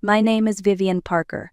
My name is Vivian Parker.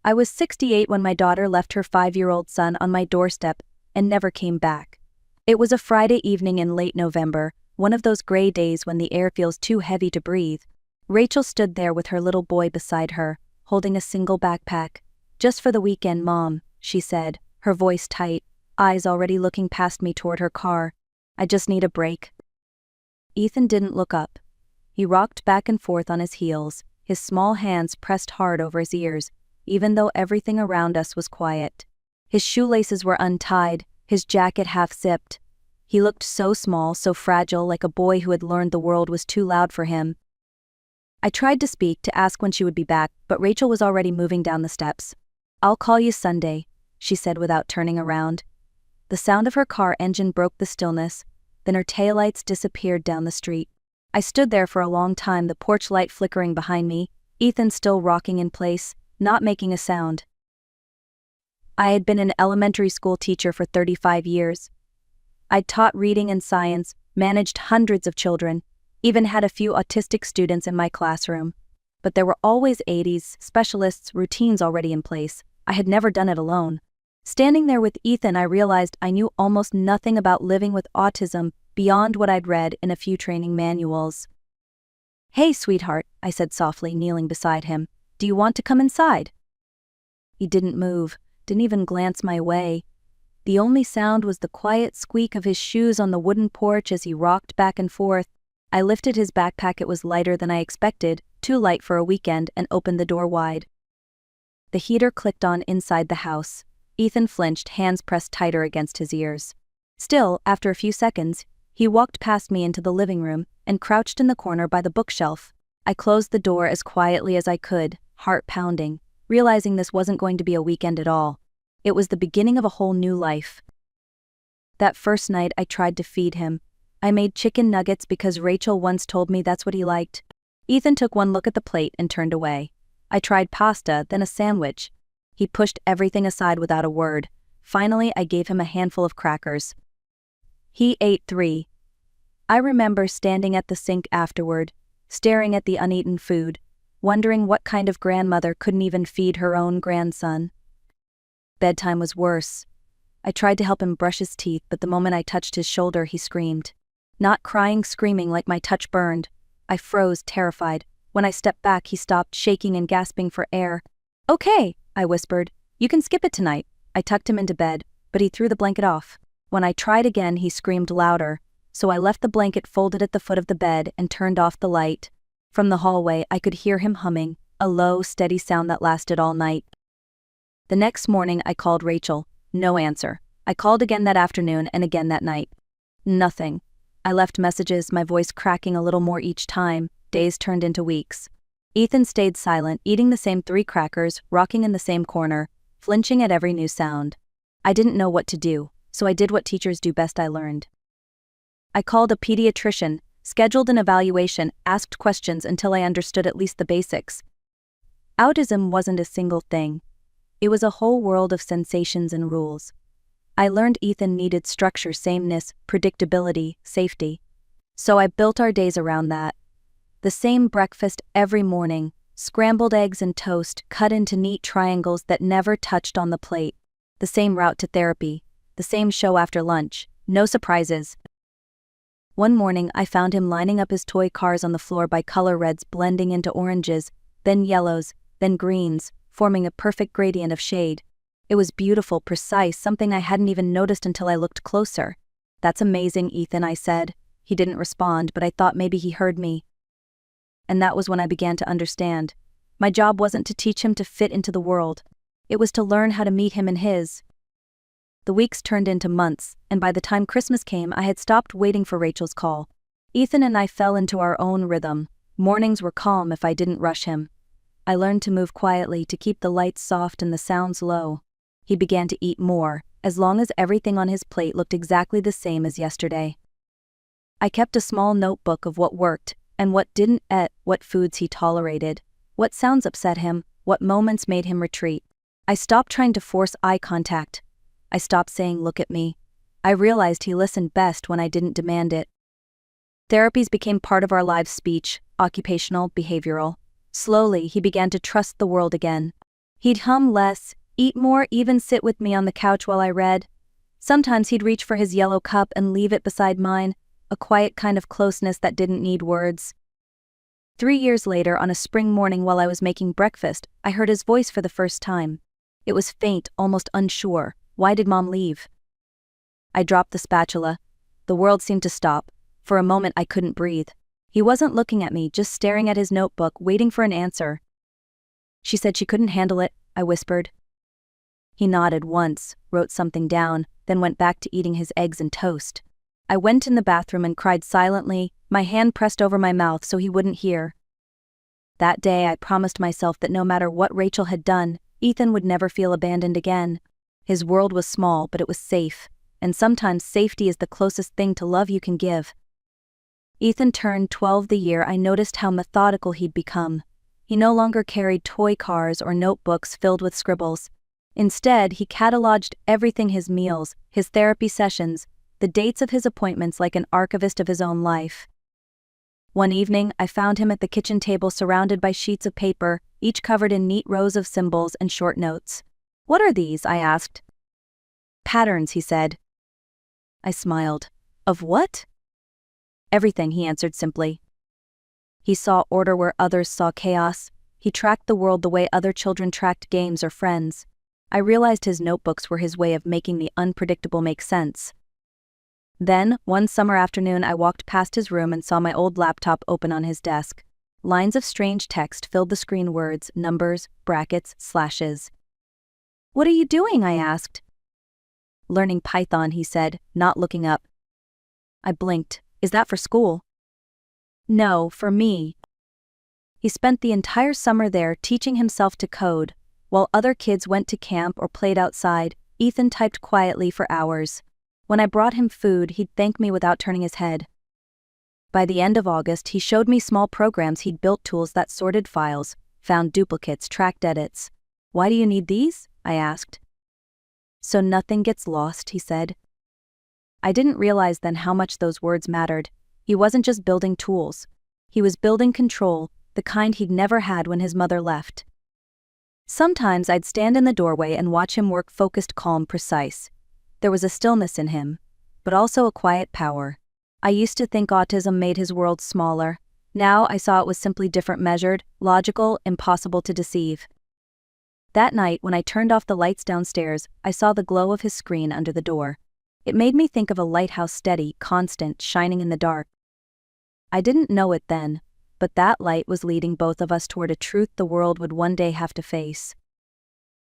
I was 68 when my daughter left her 5-year-old son on my doorstep and never came back. It was a Friday evening in late November, one of those gray days when the air feels too heavy to breathe. Rachel stood there with her little boy beside her, holding a single backpack. "Just for the weekend, Mom," she said, her voice tight, eyes already looking past me toward her car. "I just need a break." Ethan didn't look up. He rocked back and forth on his heels, his small hands pressed hard over his ears, even though everything around us was quiet. His shoelaces were untied, his jacket half-zipped. He looked so small, so fragile, like a boy who had learned the world was too loud for him. I tried to speak, to ask when she would be back, but Rachel was already moving down the steps. "I'll call you Sunday," she said without turning around. The sound of her car engine broke the stillness, then her taillights disappeared down the street. I stood there for a long time, the porch light flickering behind me, Ethan still rocking in place, not making a sound. I had been an elementary school teacher for 35 years. I'd taught reading and science, managed hundreds of children, even had a few autistic students in my classroom. But there were always aides, specialists, routines already in place. I had never done it alone. Standing there with Ethan, I realized I knew almost nothing about living with autism beyond what I'd read in a few training manuals. "Hey, sweetheart," I said softly, kneeling beside him. "Do you want to come inside?" He didn't move, didn't even glance my way. The only sound was the quiet squeak of his shoes on the wooden porch as he rocked back and forth. I lifted his backpack. It was lighter than I expected, too light for a weekend, and opened the door wide. The heater clicked on inside the house. Ethan flinched, hands pressed tighter against his ears. Still, after a few seconds, he walked past me into the living room and crouched in the corner by the bookshelf. I closed the door as quietly as I could, heart pounding, realizing this wasn't going to be a weekend at all. It was the beginning of a whole new life. That first night I tried to feed him. I made chicken nuggets because Rachel once told me that's what he liked. Ethan took one look at the plate and turned away. I tried pasta, then a sandwich. He pushed everything aside without a word. Finally, I gave him a handful of crackers. He ate 3. I remember standing at the sink afterward, staring at the uneaten food, wondering what kind of grandmother couldn't even feed her own grandson. Bedtime was worse. I tried to help him brush his teeth, but the moment I touched his shoulder, he screamed. Not crying, screaming like my touch burned. I froze, terrified. When I stepped back, he stopped, shaking and gasping for air. "Okay," I whispered. "You can skip it tonight." I tucked him into bed, but he threw the blanket off. When I tried again, he screamed louder, so I left the blanket folded at the foot of the bed and turned off the light. From the hallway, I could hear him humming, a low, steady sound that lasted all night. The next morning, I called Rachel. No answer. I called again that afternoon and again that night. Nothing. I left messages, my voice cracking a little more each time. Days turned into weeks. Ethan stayed silent, eating the same 3 crackers, rocking in the same corner, flinching at every new sound. I didn't know what to do, so I did what teachers do best. I learned. I called a pediatrician, scheduled an evaluation, asked questions until I understood at least the basics. Autism wasn't a single thing. It was a whole world of sensations and rules. I learned Ethan needed structure, sameness, predictability, safety. So I built our days around that. The same breakfast every morning, scrambled eggs and toast cut into neat triangles that never touched on the plate. The same route to therapy, the same show after lunch, no surprises. One morning I found him lining up his toy cars on the floor by color reds blending into oranges, then yellows, then greens, forming a perfect gradient of shade. It was beautiful, precise, something I hadn't even noticed until I looked closer. "That's amazing, Ethan," I said. He didn't respond, but I thought maybe he heard me. And that was when I began to understand. My job wasn't to teach him to fit into the world. It was to learn how to meet him in his. The weeks turned into months, and by the time Christmas came, I had stopped waiting for Rachel's call. Ethan and I fell into our own rhythm. Mornings were calm if I didn't rush him. I learned to move quietly, to keep the lights soft and the sounds low. He began to eat more, as long as everything on his plate looked exactly the same as yesterday. I kept a small notebook of what worked and what didn't, what foods he tolerated, what sounds upset him, what moments made him retreat. I stopped trying to force eye contact. I stopped saying, "Look at me." I realized he listened best when I didn't demand it. Therapies became part of our lives: speech, occupational, behavioral. Slowly, he began to trust the world again. He'd hum less, eat more, even sit with me on the couch while I read. Sometimes he'd reach for his yellow cup and leave it beside mine, a quiet kind of closeness that didn't need words. 3 years later, on a spring morning while I was making breakfast, I heard his voice for the first time. It was faint, almost unsure. Why did Mom leave? I dropped the spatula. The world seemed to stop. For a moment I couldn't breathe. He wasn't looking at me, just staring at his notebook, waiting for an answer. She said she couldn't handle it, I whispered. He nodded once, wrote something down, then went back to eating his eggs and toast. I went in the bathroom and cried silently, my hand pressed over my mouth so he wouldn't hear. That day I promised myself that no matter what Rachel had done, Ethan would never feel abandoned again. His world was small, but it was safe, and sometimes safety is the closest thing to love you can give. Ethan turned 12 the year I noticed how methodical he'd become. He no longer carried toy cars or notebooks filled with scribbles. Instead, he cataloged everything: his meals, his therapy sessions, the dates of his appointments, like an archivist of his own life. One evening, I found him at the kitchen table surrounded by sheets of paper, each covered in neat rows of symbols and short notes. "What are these?" I asked. "Patterns," he said. I smiled. "Of what?" "Everything," he answered simply. He saw order where others saw chaos. He tracked the world the way other children tracked games or friends. I realized his notebooks were his way of making the unpredictable make sense. Then, one summer afternoon, I walked past his room and saw my old laptop open on his desk. Lines of strange text filled the screen: words, numbers, brackets, slashes. "What are you doing?" I asked. "Learning Python," he said, not looking up. I blinked. "Is that for school?" "No, for me." He spent the entire summer there teaching himself to code. While other kids went to camp or played outside, Ethan typed quietly for hours. When I brought him food, he'd thank me without turning his head. By the end of August, he showed me small programs he'd built, tools that sorted files, found duplicates, tracked edits. "Why do you need these?" I asked. "So nothing gets lost," he said. I didn't realize then how much those words mattered. He wasn't just building tools. He was building control, the kind he'd never had when his mother left. Sometimes I'd stand in the doorway and watch him work, focused, calm, precise. There was a stillness in him, but also a quiet power. I used to think autism made his world smaller. Now I saw it was simply different, measured, logical, impossible to deceive. That night, when I turned off the lights downstairs, I saw the glow of his screen under the door. It made me think of a lighthouse, steady, constant, shining in the dark. I didn't know it then, but that light was leading both of us toward a truth the world would one day have to face.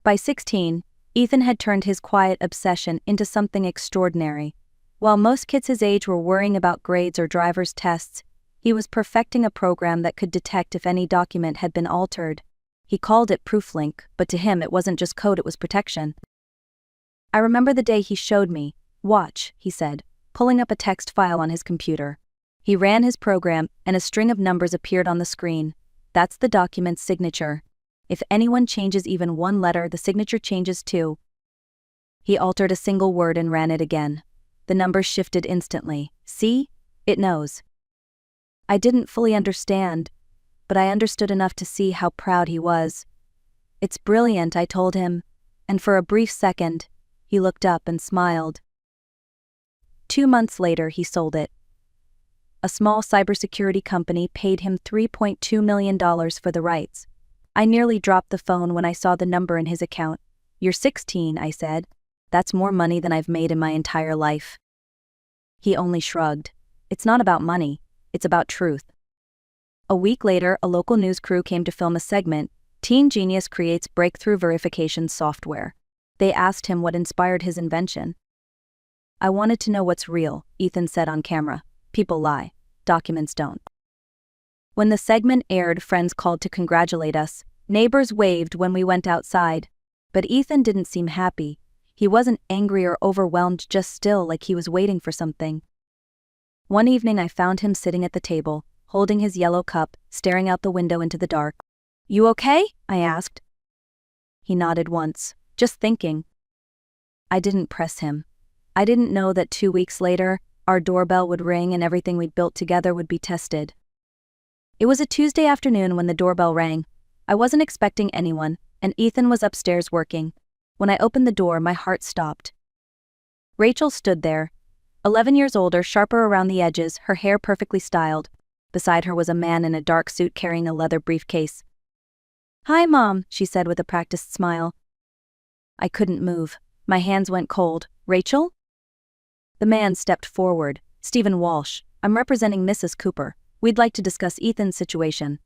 By 16, Ethan had turned his quiet obsession into something extraordinary. While most kids his age were worrying about grades or driver's tests, he was perfecting a program that could detect if any document had been altered. He called it ProofLink, but to him it wasn't just code, it was protection. I remember the day he showed me. "Watch," he said, pulling up a text file on his computer. He ran his program, and a string of numbers appeared on the screen. "That's the document's signature. If anyone changes even one letter, the signature changes too." He altered a single word and ran it again. The numbers shifted instantly. "See? It knows." I didn't fully understand, but I understood enough to see how proud he was. "It's brilliant," I told him, and for a brief second, he looked up and smiled. 2 months later, he sold it. A small cybersecurity company paid him $3.2 million for the rights. I nearly dropped the phone when I saw the number in his account. "You're 16, I said. "That's more money than I've made in my entire life." He only shrugged. "It's not about money, it's about truth." A week later, a local news crew came to film a segment, "Teen Genius Creates Breakthrough Verification Software." They asked him what inspired his invention. "I wanted to know what's real," Ethan said on camera. "People lie. Documents don't." When the segment aired, friends called to congratulate us. Neighbors waved when we went outside. But Ethan didn't seem happy. He wasn't angry or overwhelmed, just still, like he was waiting for something. One evening I found him sitting at the table, holding his yellow cup, staring out the window into the dark. "You okay?" I asked. He nodded once. "Just thinking." I didn't press him. I didn't know that 2 weeks later, our doorbell would ring and everything we'd built together would be tested. It was a Tuesday afternoon when the doorbell rang. I wasn't expecting anyone, and Ethan was upstairs working. When I opened the door, my heart stopped. Rachel stood there, 11 years older, sharper around the edges, her hair perfectly styled. Beside her was a man in a dark suit carrying a leather briefcase. "Hi, Mom," she said with a practiced smile. I couldn't move. My hands went cold. "Rachel?" The man stepped forward. "Stephen Walsh. I'm representing Mrs. Cooper. We'd like to discuss Ethan's situation."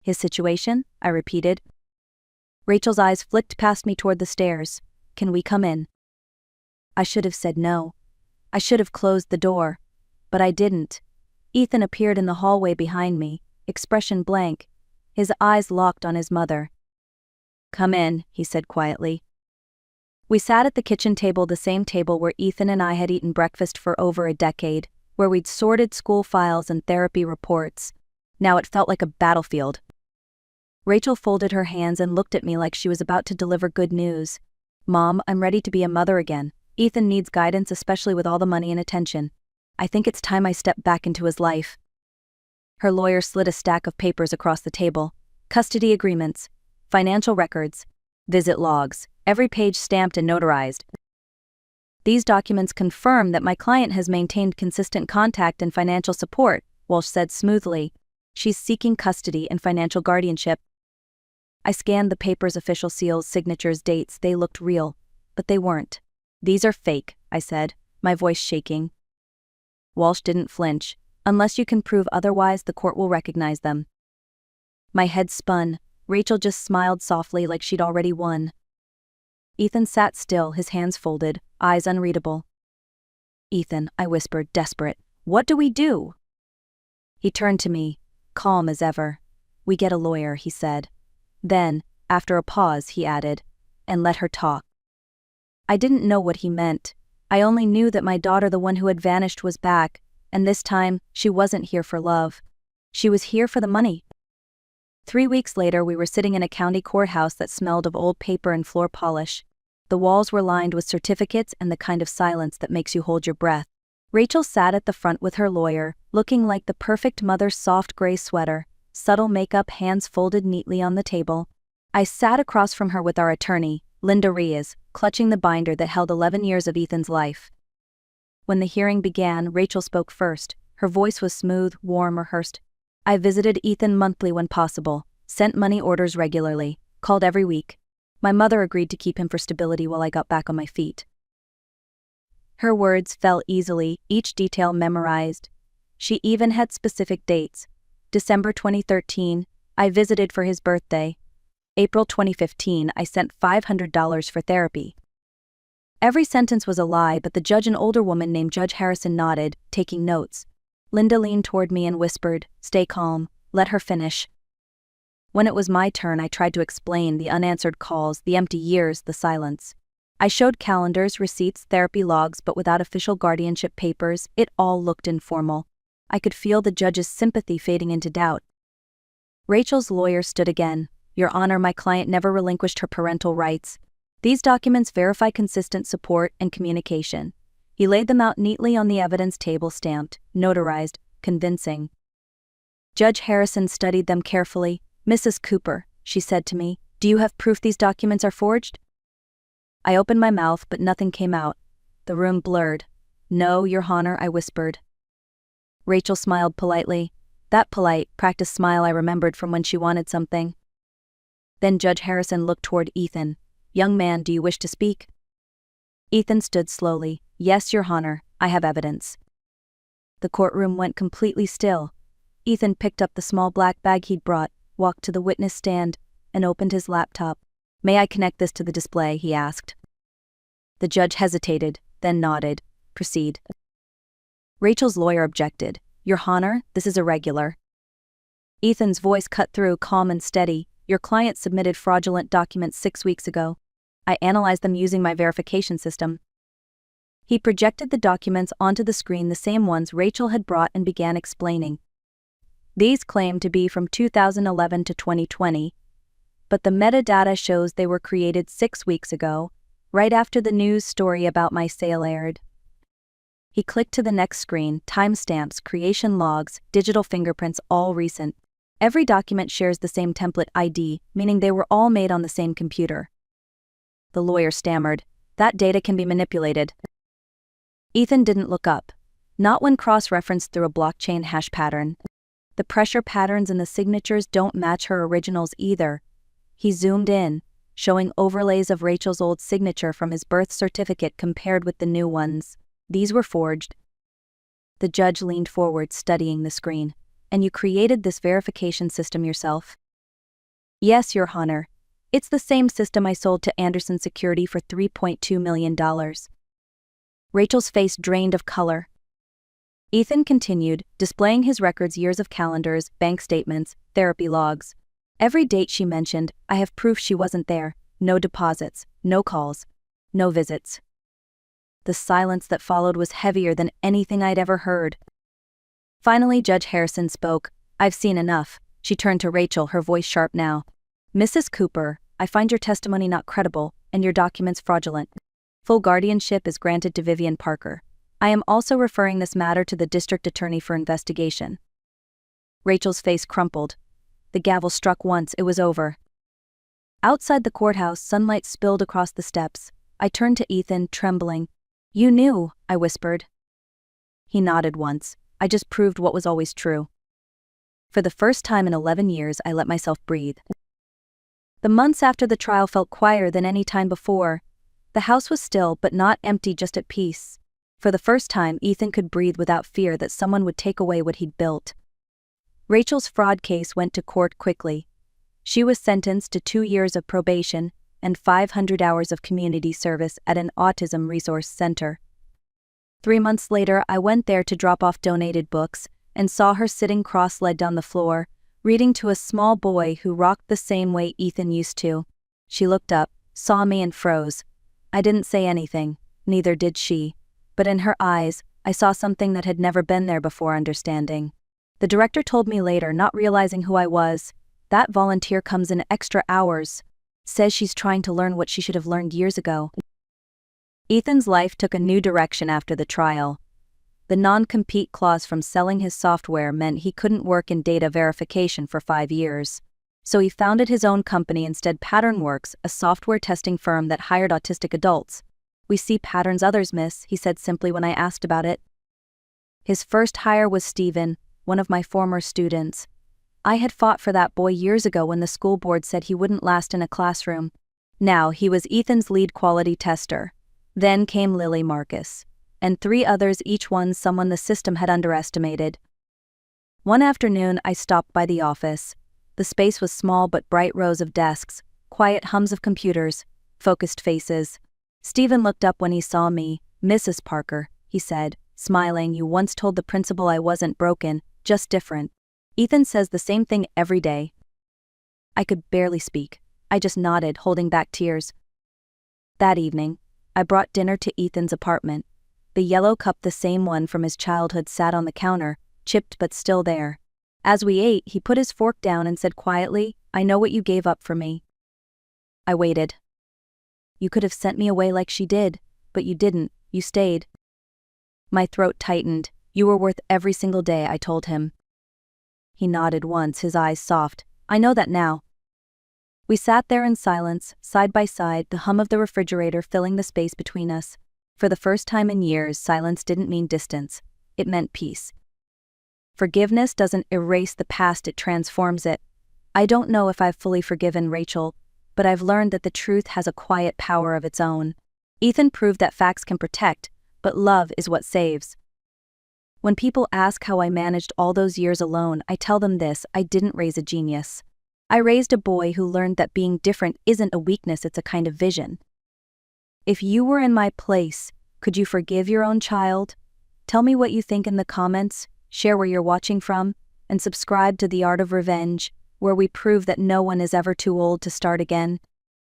"His situation?" I repeated. Rachel's eyes flicked past me toward the stairs. "Can we come in?" I should have said no. I should have closed the door. But I didn't. Ethan appeared in the hallway behind me, expression blank, his eyes locked on his mother. "Come in," he said quietly. We sat at the kitchen table, the same table where Ethan and I had eaten breakfast for over a decade, where we'd sorted school files and therapy reports. Now it felt like a battlefield. Rachel folded her hands and looked at me like she was about to deliver good news. "Mom, I'm ready to be a mother again. Ethan needs guidance, especially with all the money and attention. I think it's time I step back into his life." Her lawyer slid a stack of papers across the table. Custody agreements, financial records, visit logs, every page stamped and notarized. "These documents confirm that my client has maintained consistent contact and financial support," Walsh said smoothly. "She's seeking custody and financial guardianship." I scanned the papers, official seals, signatures, dates. They looked real, but they weren't. "These are fake," I said, my voice shaking. Walsh didn't flinch. "Unless you can prove otherwise, the court will recognize them." My head spun. Rachel just smiled softly like she'd already won. Ethan sat still, his hands folded, eyes unreadable. "Ethan," I whispered, desperate, "what do we do?" He turned to me, calm as ever. "We get a lawyer," he said. Then, after a pause, he added, "And let her talk." I didn't know what he meant. I only knew that my daughter, the one who had vanished, was back, and this time, she wasn't here for love. She was here for the money. 3 weeks later, we were sitting in a county courthouse that smelled of old paper and floor polish. The walls were lined with certificates and the kind of silence that makes you hold your breath. Rachel sat at the front with her lawyer, looking like the perfect mother's soft gray sweater, subtle makeup, hands folded neatly on the table. I sat across from her with our attorney, Linda Reyes, clutching the binder that held 11 years of Ethan's life. When the hearing began, Rachel spoke first. Her voice was smooth, warm, rehearsed. "I visited Ethan monthly when possible, sent money orders regularly, called every week. My mother agreed to keep him for stability while I got back on my feet." Her words fell easily, each detail memorized. She even had specific dates. December 2013, I visited for his birthday. April 2015, I sent $500 for therapy. Every sentence was a lie, but the judge, an older woman named Judge Harrison, nodded, taking notes. Linda leaned toward me and whispered, "Stay calm, let her finish." When it was my turn, I tried to explain the unanswered calls, the empty years, the silence. I showed calendars, receipts, therapy logs, but without official guardianship papers, it all looked informal. I could feel the judge's sympathy fading into doubt. Rachel's lawyer stood again. "Your Honor, my client never relinquished her parental rights. These documents verify consistent support and communication." He laid them out neatly on the evidence table, stamped, notarized, convincing. Judge Harrison studied them carefully. "Mrs. Cooper," she said to me, "do you have proof these documents are forged?" I opened my mouth, but nothing came out. The room blurred. "No, Your Honor," I whispered. Rachel smiled politely. That polite, practiced smile I remembered from when she wanted something. Then Judge Harrison looked toward Ethan. "Young man, do you wish to speak?" Ethan stood slowly. "Yes, Your Honor, I have evidence." The courtroom went completely still. Ethan picked up the small black bag he'd brought, walked to the witness stand, and opened his laptop. "May I connect this to the display?" he asked. The judge hesitated, then nodded. "Proceed." Rachel's lawyer objected. "Your Honor, this is irregular." Ethan's voice cut through, calm and steady. "Your client submitted fraudulent documents 6 weeks ago. I analyzed them using my verification system." He projected the documents onto the screen, the same ones Rachel had brought, and began explaining. "These claim to be from 2011 to 2020, but the metadata shows they were created 6 weeks ago, right after the news story about my sale aired. He clicked to the next screen, timestamps, creation logs, digital fingerprints, all recent. Every document shares the same template ID, meaning they were all made on the same computer. The lawyer stammered, "That data can be manipulated." Ethan didn't look up. Not when cross-referenced through a blockchain hash pattern. The pressure patterns in the signatures don't match her originals either. He zoomed in, showing overlays of Rachel's old signature from his birth certificate compared with the new ones. These were forged. The judge leaned forward, studying the screen. "And you created this verification system yourself?" "Yes, Your Honor. It's the same system I sold to Anderson Security for $3.2 million. Rachel's face drained of color. Ethan continued, displaying his records, years of calendars, bank statements, therapy logs. Every date she mentioned, I have proof she wasn't there. No deposits, no calls, no visits. The silence that followed was heavier than anything I'd ever heard. Finally, Judge Harrison spoke. "I've seen enough." She turned to Rachel, her voice sharp now. "Mrs. Cooper, I find your testimony not credible, and your documents fraudulent. Full guardianship is granted to Vivian Parker. I am also referring this matter to the district attorney for investigation." Rachel's face crumpled. The gavel struck once, it was over. Outside the courthouse, sunlight spilled across the steps. I turned to Ethan, trembling. "You knew," I whispered. He nodded once. "I just proved what was always true." For the first time in 11 years, I let myself breathe. The months after the trial felt quieter than any time before. The house was still, but not empty, just at peace. For the first time, Ethan could breathe without fear that someone would take away what he'd built. Rachel's fraud case went to court quickly. She was sentenced to 2 years of probation and 500 hours of community service at an autism resource center. 3 months later, I went there to drop off donated books and saw her sitting cross-legged down the floor, reading to a small boy who rocked the same way Ethan used to. She looked up, saw me, and froze. I didn't say anything, neither did she, but in her eyes, I saw something that had never been there before: understanding. The director told me later, not realizing who I was, "That volunteer comes in extra hours. Says she's trying to learn what she should have learned years ago." Ethan's life took a new direction after the trial. The non-compete clause from selling his software meant he couldn't work in data verification for 5 years. So he founded his own company instead, Patternworks, a software testing firm that hired autistic adults. "We see patterns others miss," he said simply when I asked about it. His first hire was Stephen, one of my former students. I had fought for that boy years ago when the school board said he wouldn't last in a classroom. Now he was Ethan's lead quality tester. Then came Lily Marcus, and 3 others, each one someone the system had underestimated. One afternoon, I stopped by the office. The space was small, but bright rows of desks, quiet hums of computers, focused faces. Stephen looked up when he saw me. "Mrs. Parker," he said, smiling, "you once told the principal I wasn't broken, just different. Ethan says the same thing every day." I could barely speak. I just nodded, holding back tears. That evening, I brought dinner to Ethan's apartment. The yellow cup, the same one from his childhood, sat on the counter, chipped but still there. As we ate, he put his fork down and said quietly, "I know what you gave up for me." I waited. "You could have sent me away like she did, but you didn't, you stayed." My throat tightened. "You were worth every single day," I told him. He nodded once, his eyes soft. "I know that now." We sat there in silence, side by side, the hum of the refrigerator filling the space between us. For the first time in years, silence didn't mean distance. It meant peace. Forgiveness doesn't erase the past, it transforms it. I don't know if I've fully forgiven Rachel, but I've learned that the truth has a quiet power of its own. Ethan proved that facts can protect, but love is what saves. When people ask how I managed all those years alone, I tell them this: I didn't raise a genius. I raised a boy who learned that being different isn't a weakness, it's a kind of vision. If you were in my place, could you forgive your own child? Tell me what you think in the comments, share where you're watching from, and subscribe to The Art of Revenge, where we prove that no one is ever too old to start again.